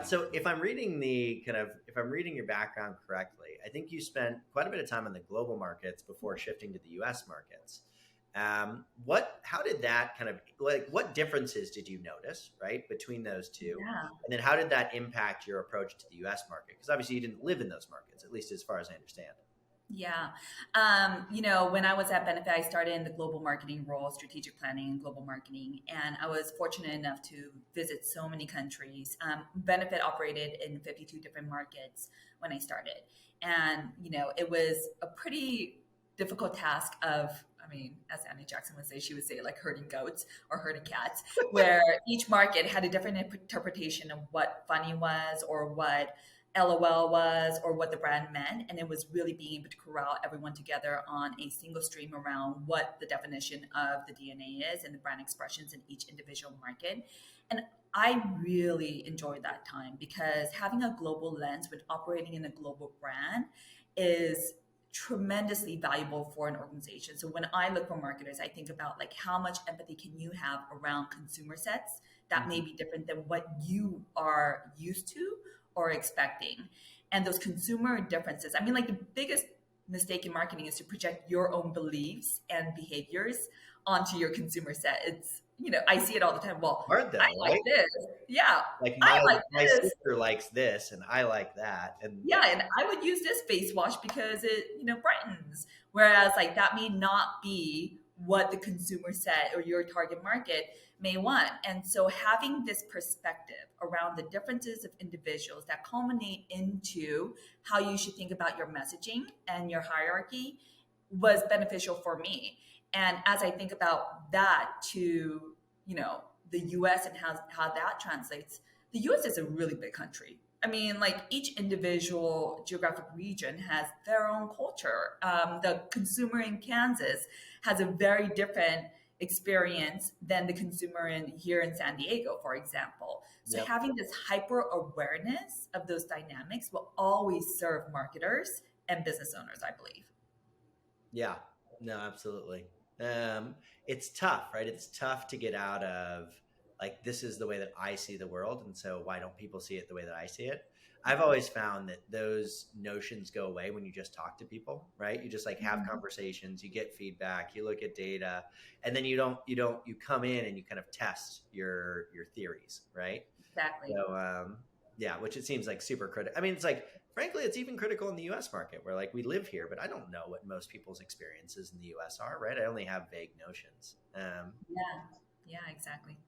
So if I'm reading your background correctly, I think you spent quite a bit of time on the global markets before shifting to the U.S. markets. How did that kind of like, what differences did you notice, right, between those two? Yeah. And then how did that impact your approach to the U.S. market? Because obviously you didn't live in those markets, at least as far as I understand. Yeah. When I was at Benefit, I started in the global marketing role, strategic planning and global marketing. And I was fortunate enough to visit so many countries. Benefit operated in 52 different markets when I started. And, it was a pretty difficult task of, as Annie Jackson would say, she would say like herding goats or herding cats, where each market had a different interpretation of what funny was or what LOL was or what the brand meant. And it was really being able to corral everyone together on a single stream around what the definition of the DNA is and the brand expressions in each individual market. And I really enjoyed that time because having a global lens when operating in a global brand is tremendously valuable for an organization. So when I look for marketers, I think about like how much empathy can you have around consumer sets that may be different than what you are used to or expecting. And those consumer differences, like the biggest mistake in marketing is to project your own beliefs and behaviors onto your consumer set. It's, I see it all the time. Well, Hard I though, like right? this. Yeah, Like I my like my this. sister likes this, and I like that, and Yeah, and I would use this face wash because it, brightens. Whereas like that may not be what the consumer set or your target market may want. And so having this perspective around the differences of individuals that culminate into how you should think about your messaging and your hierarchy was beneficial for me. And as I think about that to, the US and how that translates, the US is a really big country. Like each individual geographic region has their own culture. The consumer in Kansas has a very different experience than the consumer here in San Diego, for example. So yep, having this hyper awareness of those dynamics will always serve marketers and business owners, I believe. yeah, no, absolutely. Um, it's tough, right? It's tough to get out of like this is the way that I see the world, and so why don't people see it the way that I see it? I've always found that those notions go away when you just talk to people, right? You just like have Mhm. conversations, you get feedback, you look at data, and then you come in and you kind of test your theories, right? Exactly. So yeah, which it seems like super critical. I mean, it's like frankly, it's even critical in the U.S. market where like we live here, but I don't know what most people's experiences in the U.S. are, right? I only have vague notions. Yeah. Yeah, exactly.